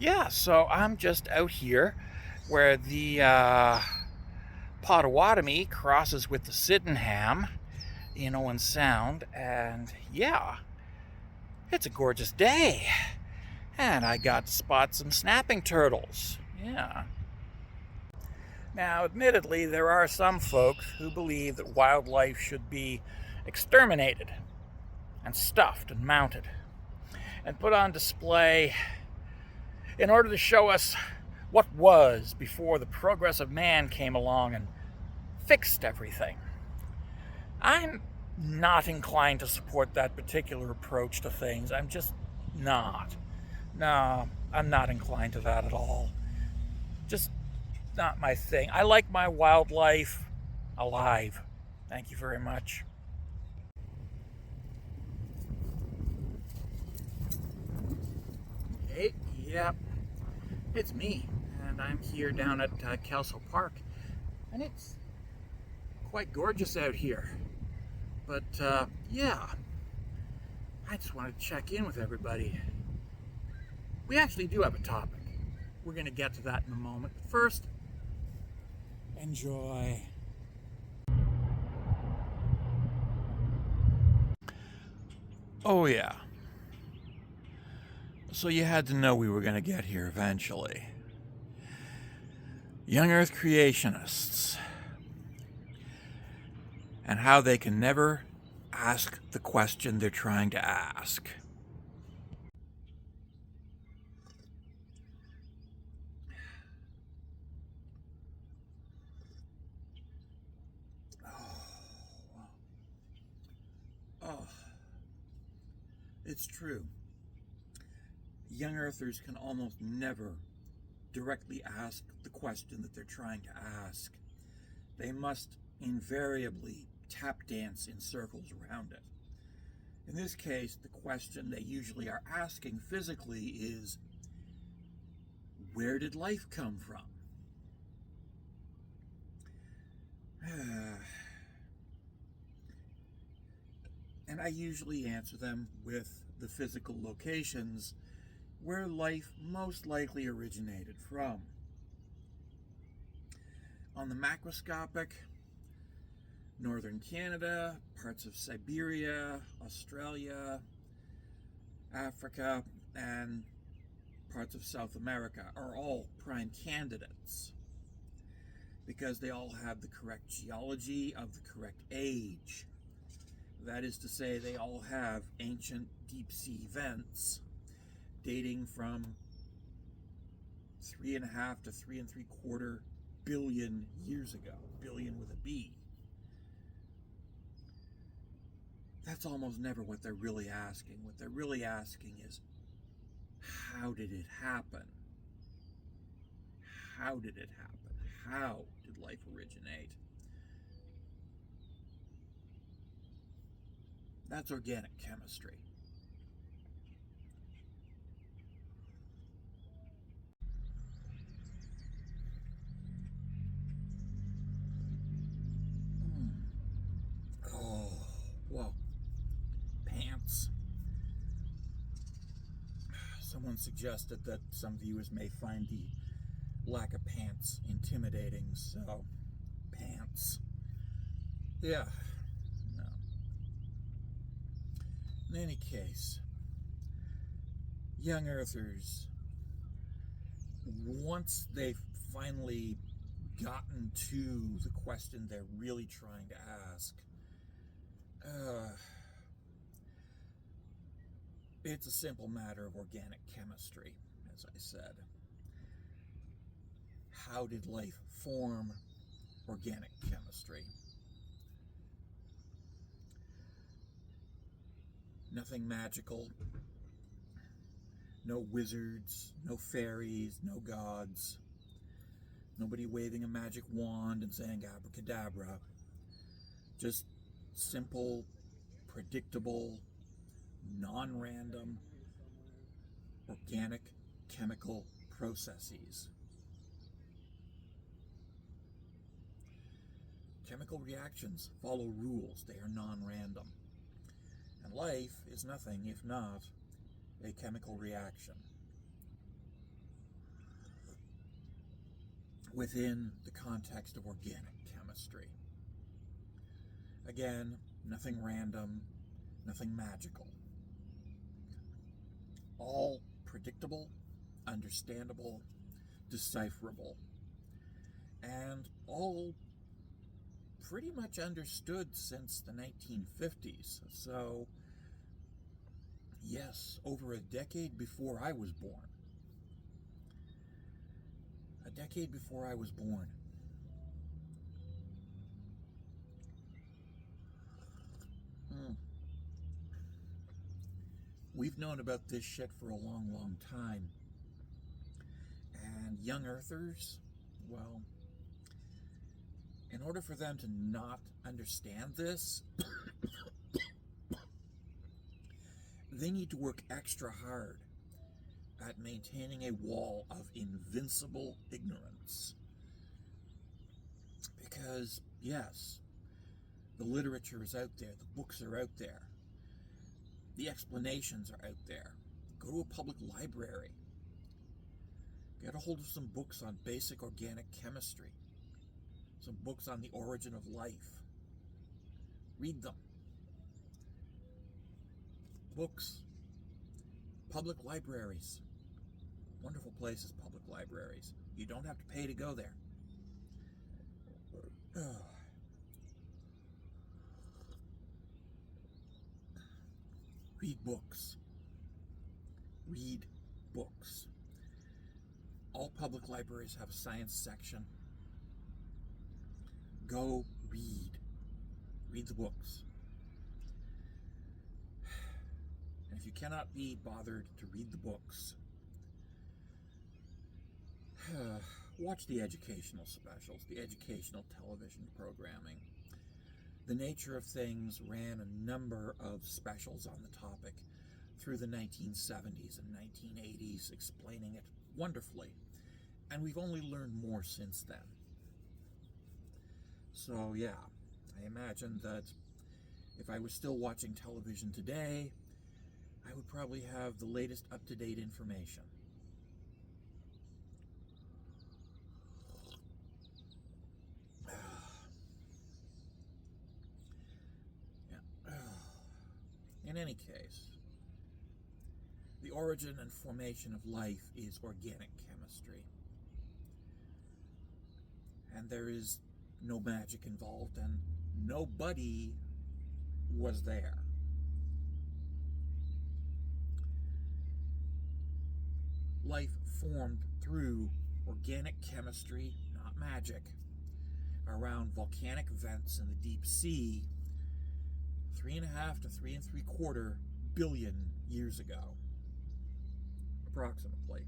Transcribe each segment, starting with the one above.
Yeah, so I'm just out here where the Potawatomi crosses with the Sydenham in Owen Sound, and yeah, it's a gorgeous day. And I got to spot some snapping turtles. Yeah. Now, admittedly, there are some folks who believe that wildlife should be exterminated and stuffed and mounted and put on display in order to show us what was before the progress of man came along and fixed everything. I'm not inclined to support that particular approach to things. I'm just not. No, I'm not inclined to that at all. Just not my thing. I like my wildlife alive. Thank you very much. Hey, yeah, it's me, and I'm here down at Kelso Park, and it's quite gorgeous out here. But yeah, I just wanted to check in with everybody. We actually do have a topic. We're going to get to that in a moment. But first, enjoy. Oh, yeah. So you had to know we were going to get here eventually. Young Earth creationists, and how they can never ask the question they're trying to ask. Oh, it's true. Young Earthers can almost never directly ask the question that they're trying to ask. They must invariably tap dance in circles around it. In this case, the question they usually are asking physically is, where did life come from? And I usually answer them with the physical locations where life most likely originated from. On the macroscopic, northern Canada, parts of Siberia, Australia, Africa, and parts of South America are all prime candidates because they all have the correct geology of the correct age. That is to say, they all have ancient deep sea vents dating from 3.5 to 3.75 billion years ago. Billion with a B. That's almost never what they're really asking. What they're really asking is, how did it happen? How did it happen? How did life originate? That's organic chemistry. Oh, well, pants. Someone suggested that some viewers may find the lack of pants intimidating, so pants. Yeah, no. In any case, young earthers, once they've finally gotten to the question they're really trying to ask, it's a simple matter of organic chemistry, as I said. How did life form? Organic chemistry. Nothing magical. No wizards, no fairies, no gods. Nobody waving a magic wand and saying abracadabra. Just simple, predictable, non-random, organic chemical processes. Chemical reactions follow rules. They are non-random. And life is nothing if not a chemical reaction. within the context of organic chemistry. Again, nothing random, nothing magical. All predictable, understandable, decipherable, and all pretty much understood since the 1950s. So, yes, over a decade before I was born. A decade before I was born. We've known about this shit for a long, long time. And young earthers, well, in order for them to not understand this, they need to work extra hard at maintaining a wall of invincible ignorance. Because, yes, the literature is out there, the books are out there, the explanations are out there. Go to a public library. Get a hold of some books on basic organic chemistry. Some books on the origin of life. Read them. Books. Public libraries. Wonderful places, public libraries. You don't have to pay to go there. Read books. Read books. All public libraries have a science section. Go read. Read the books. And if you cannot be bothered to read the books, watch the educational specials, the educational television programming. The Nature of Things ran a number of specials on the topic through the 1970s and 1980s, explaining it wonderfully. And we've only learned more since then. So yeah, I imagine that if I was still watching television today, I would probably have the latest up-to-date information. In any case, the origin and formation of life is organic chemistry. And there is no magic involved, and nobody was there. Life formed through organic chemistry, not magic, around volcanic vents in the deep sea 3.5 to 3.75 billion years ago, approximately.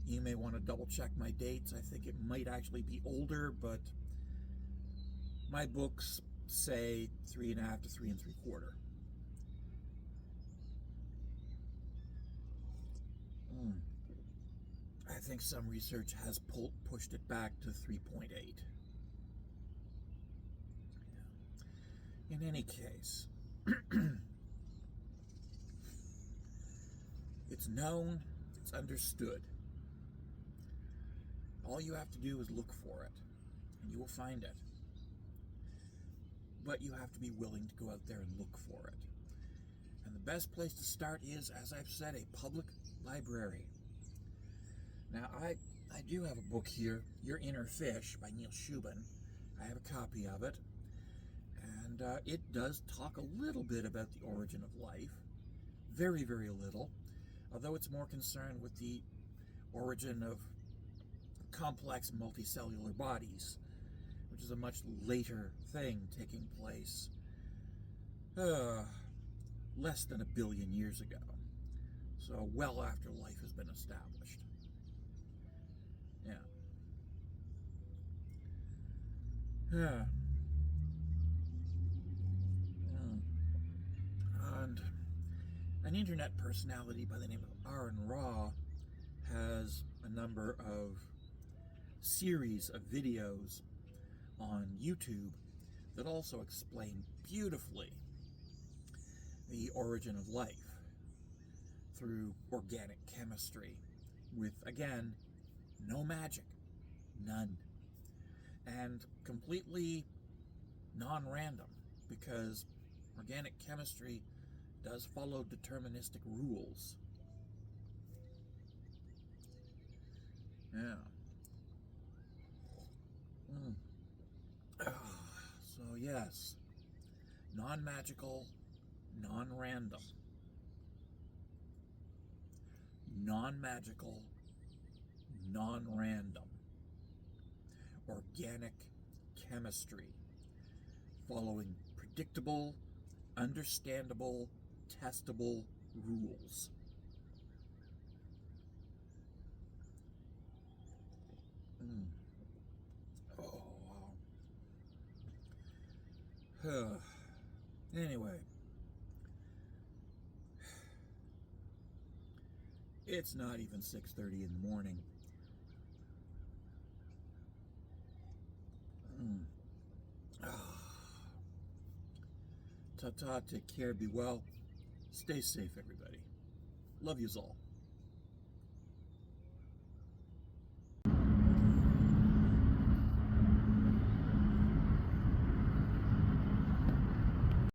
You may want to double check my dates. I think it might actually be older, but my books say 3.5 to 3.75. I think some research has pushed it back to 3.8. In any case, it's known, it's understood. All you have to do is look for it, and you will find it. But you have to be willing to go out there and look for it. And the best place to start is, as I've said, a public library. Now, I do have a book here, Your Inner Fish by Neil Shubin. I have a copy of it. And it does talk a little bit about the origin of life. Very, very little. Although it's more concerned with the origin of complex multicellular bodies, which is a much later thing taking place less than 1 billion years ago. So well after life has been established. Yeah. And an internet personality by the name of Aaron Ra has a number of series of videos on YouTube that also explain beautifully the origin of life through organic chemistry with, again, No magic. None. And completely non-random, because organic chemistry does follow deterministic rules. Yeah. So yes, non-magical, non-random, non-magical, non-random, organic chemistry, following predictable, understandable, testable rules. Oh, wow. Anyway, it's not even 6:30 in the morning. Ta-ta, take care, be well. Stay safe, everybody. Love yous all.